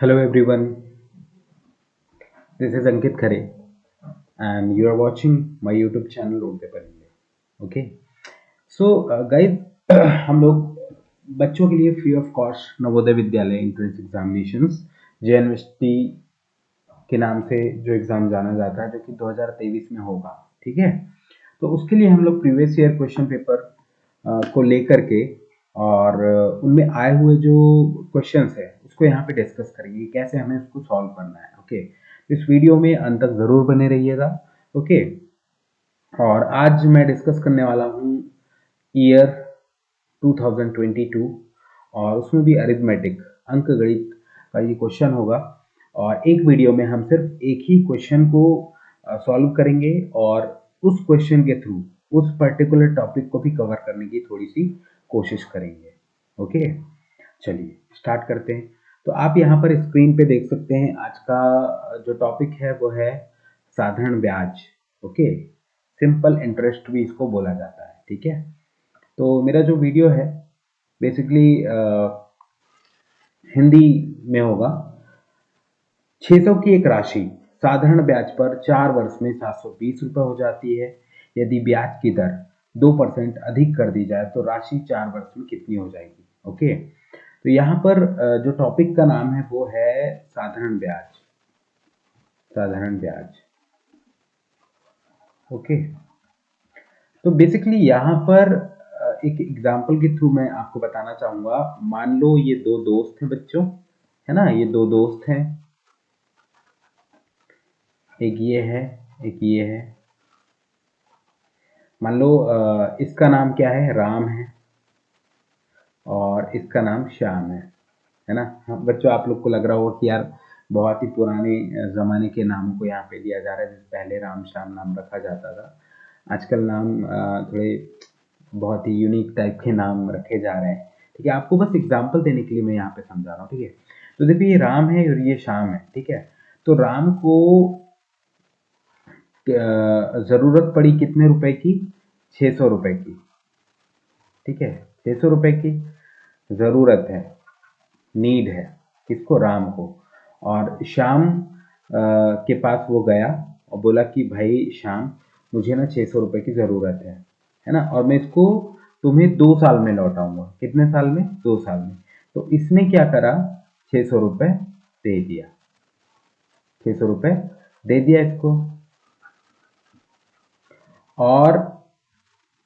Hello everyone, this is Ankit Khare and you are watching my YouTube channel Road Paper India. Okay, guys, हम लोग बच्चों के लिए free of cost Navodaya Vidyalaya entrance examinations JNVT के नाम से जो एग्जाम जाना जाता है जो कि 2023 में होगा। ठीक है, तो उसके लिए हम लोग प्रीवियस ईयर क्वेश्चन पेपर को लेकर के और उनमें आए हुए जो क्वेश्चंस है उसको यहाँ पे डिस्कस करेंगे कैसे हमें उसको सॉल्व करना है। ओके, इस वीडियो में अंत तक जरूर बने रहिएगा। ओके, और आज मैं डिस्कस करने वाला हूँ ईयर 2022 और उसमें भी अरिथमेटिक अंक गणित का ये क्वेश्चन होगा और एक वीडियो में हम सिर्फ एक ही क्वेश्चन को सॉल्व करेंगे और उस क्वेश्चन के थ्रू उस पर्टिकुलर टॉपिक को भी कवर करने की थोड़ी सी कोशिश करेंगे। ओके, चलिए स्टार्ट करते हैं। तो आप यहाँ पर स्क्रीन पे देख सकते हैं आज का जो टॉपिक है वो है साधारण ब्याज। ओके, सिंपल इंटरेस्ट भी इसको बोला जाता है। ठीक है, तो मेरा जो वीडियो है बेसिकली हिंदी में होगा। 600 की एक राशि साधारण ब्याज पर 4 वर्ष में 720 रुपये हो जाती है। यदि ब्याज की दर 2% अधिक कर दी जाए तो राशि 4 वर्ष में कितनी हो जाएगी। ओके, तो यहाँ पर जो टॉपिक का नाम है वो है साधारण ब्याज। साधारण ब्याज। ओके, तो बेसिकली यहाँ पर एक एग्जांपल के थ्रू मैं आपको बताना चाहूंगा। मान लो ये दो दोस्त हैं बच्चों, है ना, ये दो दोस्त हैं, एक ये है एक ये है। मान लो इसका नाम क्या है, राम है और इसका नाम श्याम है ना। हाँ, बच्चों आप लोग को लग रहा होगा कि यार बहुत ही पुराने जमाने के नामों को यहाँ पे दिया जा रहा है, जैसे पहले राम श्याम नाम रखा जाता था। आजकल नाम थोड़े बहुत ही यूनिक टाइप के नाम रखे जा रहे हैं। ठीक है, आपको बस एग्जांपल देने के लिए मैं यहाँ पे समझा रहा हूँ। ठीक है, तो देखिए ये राम है और ये श्याम है। ठीक है, तो राम को जरूरत पड़ी कितने रुपए की, 600 रुपए की। ठीक है, 600 रुपए की जरूरत है, नीड है, किसको, राम को। और श्याम के पास वो गया और बोला कि भाई श्याम मुझे ना 600 रुपए की जरूरत है ना, और मैं इसको तुम्हें 2 साल में लौटाऊंगा। कितने साल में, 2 साल में। तो इसने क्या करा, 600 रुपए दे दिया, 600 रुपए दे दिया इसको। और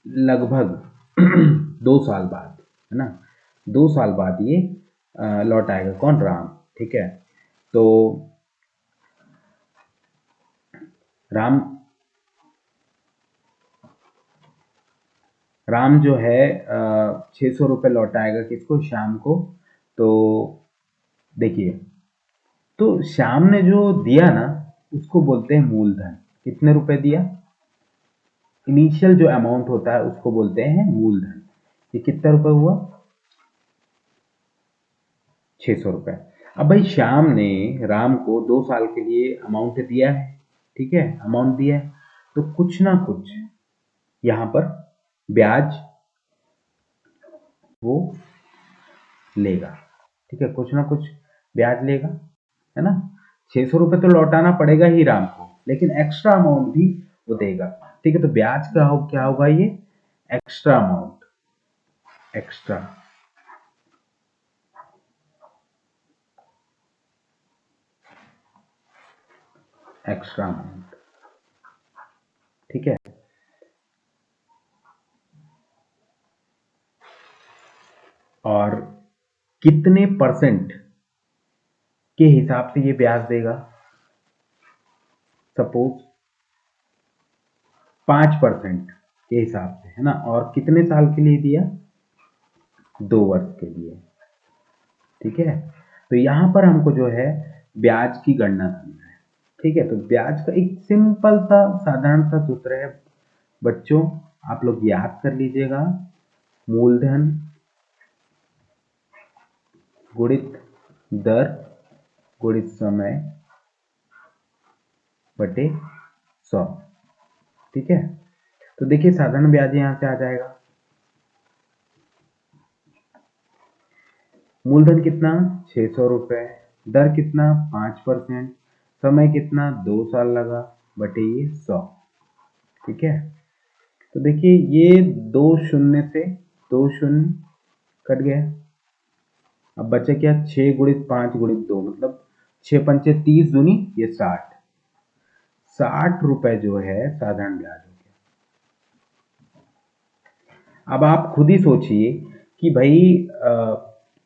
लगभग 2 साल बाद, है ना, 2 साल बाद ये लौटाएगा कौन, राम। ठीक है, तो राम जो है 600 रुपये लौटाएगा किसको, श्याम को। तो देखिए, तो श्याम ने जो दिया ना उसको बोलते हैं मूलधन। कितने रुपए दिया, इनिशियल जो अमाउंट होता है उसको बोलते हैं मूलधन। ये कितना रुपए हुआ, 600 रुपये। अब भाई श्याम ने राम को 2 साल के लिए अमाउंट दिया है। ठीक है, अमाउंट दिया है तो कुछ ना कुछ यहाँ पर ब्याज वो लेगा। ठीक है, कुछ ना कुछ ब्याज लेगा, है ना। 600 रुपये तो लौटाना पड़ेगा ही राम को, लेकिन एक्स्ट्रा अमाउंट भी वो देगा। ठीक है, तो ब्याज का क्या होगा, ये extra amount, extra extra amount. ठीक है, और कितने परसेंट के हिसाब से ये ब्याज देगा, सपोज 5% के हिसाब से, है ना। और कितने साल के लिए दिया, 2 वर्ष के लिए। ठीक है, तो यहां पर हमको जो है ब्याज की गणना करना है। ठीक है, तो ब्याज का एक सिंपल सा साधारण सा सूत्र है बच्चों, आप लोग याद कर लीजिएगा। मूलधन गुणित दर गुणित समय बटे 100। ठीक है, तो देखिए साधारण ब्याज यहां से आ जाएगा, मूलधन कितना, 600 रुपए दर कितना 5%, समय कितना 2 साल लगा, बटे ये 100। ठीक है, तो देखिए ये 2 शून्य से 2 शून्य कट गया। अब बचा क्या, 6 × 5 × 2 मतलब 6×5 = 30, दूनी ये 60। 60 रुपए जो है साधारण ब्याज हो गया। अब आप खुद ही सोचिए कि भाई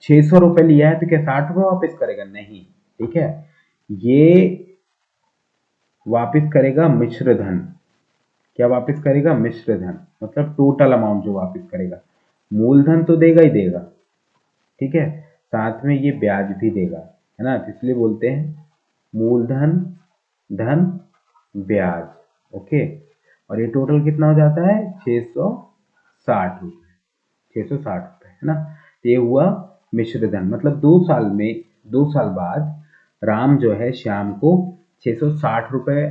600 रुपए लिया है तो क्या 60 रुपए वापस करेगा? नहीं। ठीक है, ये वापस करेगा मिश्र धन। क्या वापस करेगा? मिश्र धन, मतलब टोटल अमाउंट जो वापस करेगा। मूलधन तो देगा ही देगा, ठीक है, साथ में ये ब्याज भी देगा, है ना, तो इसलिए बोलते हैं मूलधन धन ब्याज। ओके, और ये टोटल कितना हो जाता है? 660 रुपए। 660 रुपए, है ना। तो ये हुआ मिश्र धन, मतलब 2 साल में, 2 साल बाद राम जो है श्याम को 660 रुपए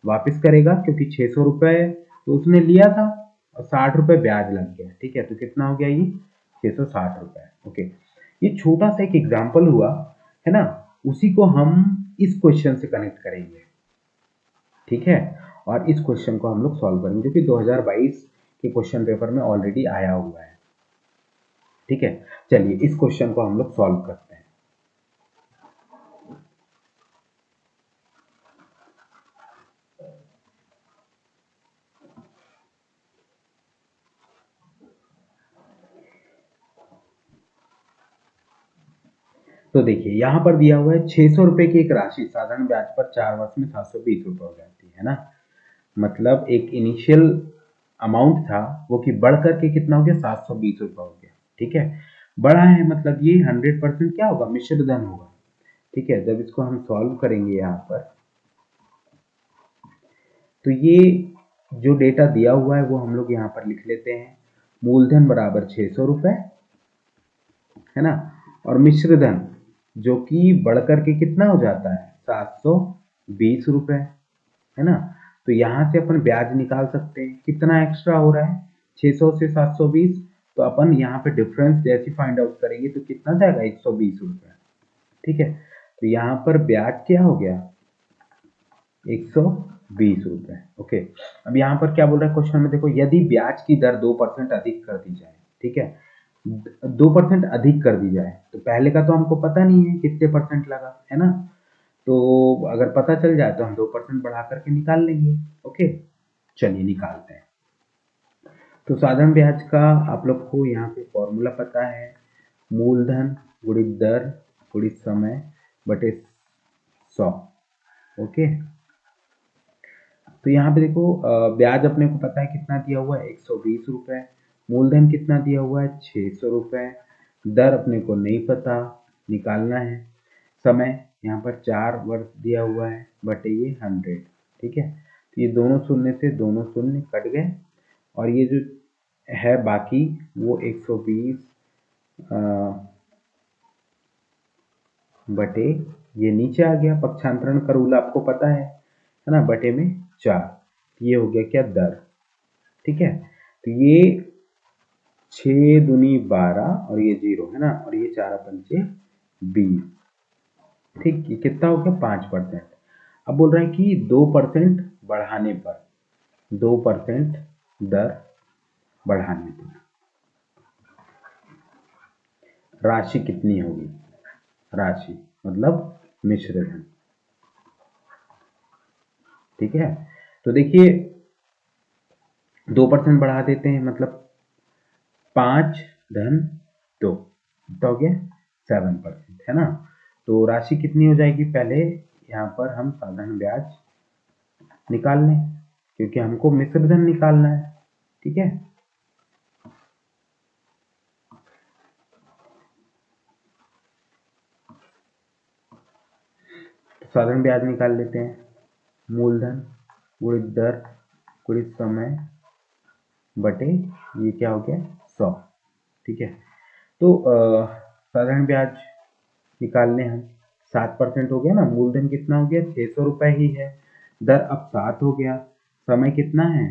वापस करेगा, क्योंकि 600 रुपए तो उसने लिया था और 60 रुपए ब्याज लग गया। ठीक है, तो कितना हो गया ये? 660 रुपए। ओके, ये छोटा सा एक एग्जाम्पल हुआ, है ना, उसी को हम इस क्वेश्चन से कनेक्ट करेंगे। ठीक है, और इस क्वेश्चन को हम लोग सॉल्व करेंगे, जो कि 2022 के क्वेश्चन पेपर में ऑलरेडी आया हुआ है। ठीक है, चलिए इस क्वेश्चन को हम लोग सॉल्व करते हैं। तो देखिए यहाँ पर दिया हुआ है 600 रुपए की एक राशि साधारण ब्याज पर 4 वर्ष में 720 रुपए हो जाती है ना। मतलब एक इनिशियल अमाउंट था वो कि बढ़ करके कितना हो गया? 720 रुपए हो गया। ठीक है, बढ़ा है मतलब ये 100% क्या होगा? मिश्र धन होगा। ठीक है, जब इसको हम सॉल्व करेंगे यहाँ पर, तो ये जो डेटा दिया हुआ है वो हम लोग यहाँ पर लिख लेते हैं। मूलधन बराबर 600 रुपए, है ना, और मिश्र धन जो कि बढ़ करके कितना हो जाता है? 720 रुपए, है ना। तो यहाँ से अपन ब्याज निकाल सकते हैं, कितना एक्स्ट्रा हो रहा है? 600 से 720, तो अपन यहाँ पे डिफरेंस जैसे फाइंड आउट करेंगे तो कितना जाएगा? 120 रुपए। ठीक है, तो यहाँ पर ब्याज क्या हो गया? 120 रुपए। ओके, अब यहाँ पर क्या बोल रहा है क्वेश्चन में, देखो, यदि ब्याज की दर 2% अधिक कर दी जाए। ठीक है, 2% अधिक कर दी जाए, तो पहले का तो हमको पता नहीं है कितने परसेंट लगा, है ना, तो अगर पता चल जाए तो हम 2% बढ़ा करके निकाल लेंगे। ओके, चलिए निकालते हैं। तो साधारण ब्याज का आप लोग को यहाँ पे फॉर्मूला पता है, मूलधन गुणित दर गुणित समय बटे 100। ओके, तो यहाँ पे देखो ब्याज अपने को पता है कितना दिया हुआ है? 120 रुपए। मूलधन कितना दिया हुआ है? 600 रुपए। दर अपने को नहीं पता, निकालना है। समय यहाँ पर 4 वर्ष दिया हुआ है, बटे ये 100। ठीक है, तो ये दोनों शून्य से दोनों शून्य कट गए, और ये जो है बाकी वो 120 बटे ये नीचे आ गया, पक्षांतरण का रूल आपको पता है ना, बटे में 4। ये हो गया क्या? दर। ठीक है, तो ये 6 दूनी 12 और ये 0, है ना, और ये 4 पंचे 20। ठीक, ये कितना हो गया? 5%। अब बोल रहे हैं कि 2% बढ़ाने पर, 2% दर बढ़ाने पर राशि कितनी होगी? राशि मतलब मिश्र धन। ठीक है, तो देखिए 2% बढ़ा देते हैं, मतलब 5 धन 2, कितना हो गया? 7%, है ना। तो राशि कितनी हो जाएगी? पहले यहाँ पर हम साधारण ब्याज निकाल लें, क्योंकि हमको मिश्र धन निकालना है। ठीक है, तो साधारण ब्याज निकाल लेते हैं। मूलधन गुणित दर गुणित समय बटे ये क्या हो गया? 100। ठीक है, तो साधारण ब्याज निकाल लें हम। 7% हो गया ना, मूलधन कितना हो गया? 600 रुपए ही है, दर अब 7 हो गया, समय कितना है?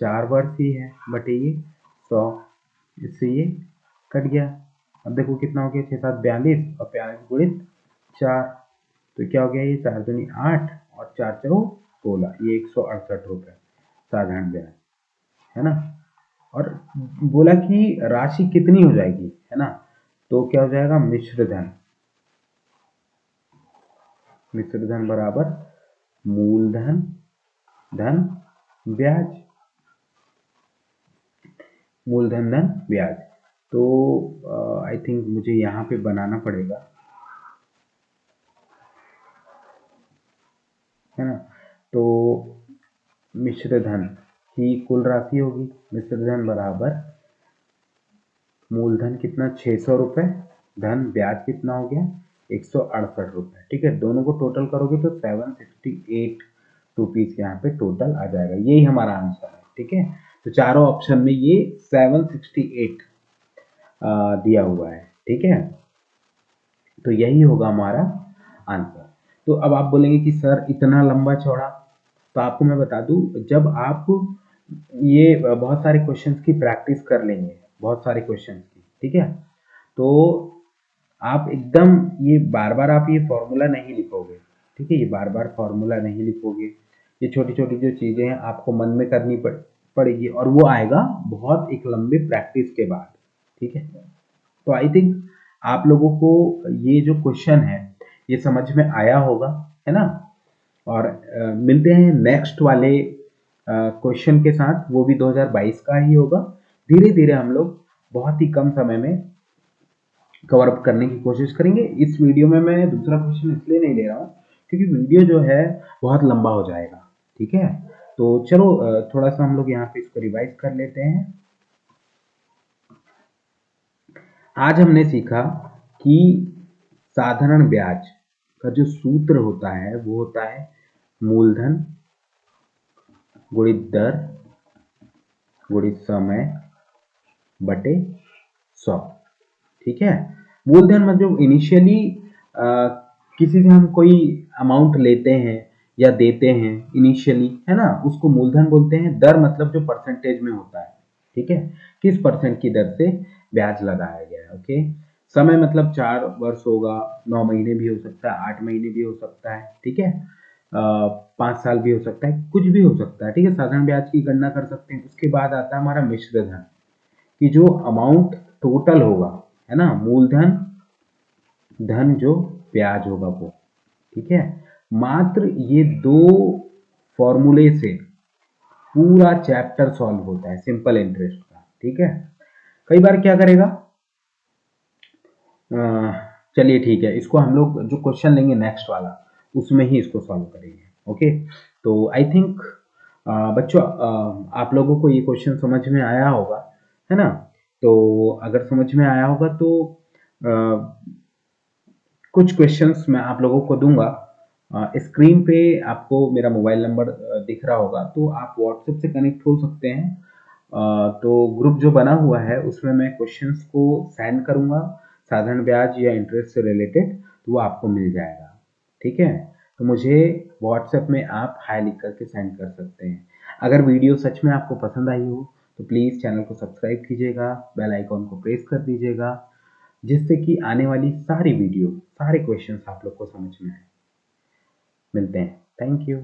4 वर्ष ही है, बटे ये 100, इससे ये कट गया। अब देखो कितना हो गया? 6 7 42 और 42 गुणित 4, तो क्या हो गया, ये 4 दूनी 8 और 4 चौ 16, ये 168 रुपये साधारण ब्याज, है ना। और बोला कि राशि कितनी हो जाएगी, है ना, तो क्या हो जाएगा, मिश्र धन, मिश्र धन बराबर मूलधन धन ब्याज, मूलधन धन ब्याज। तो आई थिंक मुझे यहाँ पे बनाना पड़ेगा, है ना। तो मिश्र धन की कुल राशि होगी, मिश्र धन बराबर मूलधन कितना 600 रुपये, धन ब्याज कितना हो गया 168 रुपये, ठीक है। दोनों को टोटल करोगे तो 768 रुपीज यहाँ पे टोटल आ जाएगा, यही हमारा आंसर है, ठीक है। तो चारों ऑप्शन में ये 768 दिया हुआ है, ठीक है। तो यही होगा हमारा आंसर। तो अब आप बोलेंगे कि सर इतना लंबा चौड़ा, तो आपको मैं बता दूं, जब आप ये बहुत सारे क्वेश्चंस की प्रैक्टिस कर लेंगे, बहुत सारे क्वेश्चंस की, ठीक है, तो आप एकदम ये बार बार आप ये फॉर्मूला नहीं लिखोगे, ठीक है, ये बार बार फॉर्मूला नहीं लिखोगे, ये छोटी छोटी जो चीजें हैं आपको मन में करनी पड़ेगी, और वो आएगा बहुत एक लंबे प्रैक्टिस के बाद, ठीक है। तो आई थिंक आप लोगों को ये जो क्वेश्चन है ये समझ में आया होगा, है ना। और मिलते हैं नेक्स्ट वाले क्वेश्चन के साथ, वो भी 2022 का ही होगा। धीरे धीरे हम लोग बहुत ही कम समय में कवर अप करने की कोशिश करेंगे। इस वीडियो में मैं दूसरा क्वेश्चन इसलिए नहीं ले रहा हूँ क्योंकि वीडियो जो है बहुत लंबा हो जाएगा, ठीक है। तो चलो थोड़ा सा हम लोग यहाँ पे इसको रिवाइज कर लेते हैं। आज हमने सीखा कि साधारण ब्याज का जो सूत्र होता है वो होता है मूलधन गुणित दर गुणित समय बटे 100, ठीक है। मूलधन मतलब इनिशियली किसी से हम कोई अमाउंट लेते हैं या देते हैं इनिशियली, है ना, उसको मूलधन बोलते हैं। दर मतलब जो परसेंटेज में होता है, ठीक है, किस परसेंट की दर से ब्याज लगाया गया है, ओके। समय मतलब 4 वर्ष होगा, 9 महीने भी हो सकता है, 8 महीने भी हो सकता है, ठीक है, 5 साल भी हो सकता है, कुछ भी हो सकता है, ठीक है। साधारण ब्याज की गणना कर सकते हैं। उसके बाद आता है हमारा मिश्र धन, कि जो अमाउंट टोटल होगा, है ना, मूलधन धन जो ब्याज होगा वो, ठीक है। मात्र ये दो फॉर्मूले से पूरा चैप्टर सॉल्व होता है सिंपल इंटरेस्ट का, ठीक है। कई बार क्या करेगा, चलिए ठीक है, इसको हम लोग जो क्वेश्चन लेंगे नेक्स्ट वाला उसमें ही इसको सॉल्व करेंगे, ओके। तो आई थिंक बच्चों आप लोगों को ये क्वेश्चन समझ में आया होगा, है ना। तो अगर समझ में आया होगा तो कुछ क्वेश्चंस मैं आप लोगों को दूंगा। स्क्रीन पे आपको मेरा मोबाइल नंबर दिख रहा होगा, तो आप व्हाट्सएप से कनेक्ट हो सकते हैं। तो ग्रुप जो बना हुआ है उसमें मैं क्वेश्चंस को सेंड करूंगा, साधारण ब्याज या इंटरेस्ट से रिलेटेड, तो वो आपको मिल जाएगा, ठीक है। तो मुझे व्हाट्सएप में आप हाई लिख करके सेंड कर सकते हैं। अगर वीडियो सच में आपको पसंद आई हो तो प्लीज़ चैनल को सब्सक्राइब कीजिएगा, बेल आइकॉन को प्रेस कर दीजिएगा, जिससे कि आने वाली सारी वीडियो, सारे क्वेश्चंस आप लोग को समझ में आए। मिलते हैं, थैंक यू।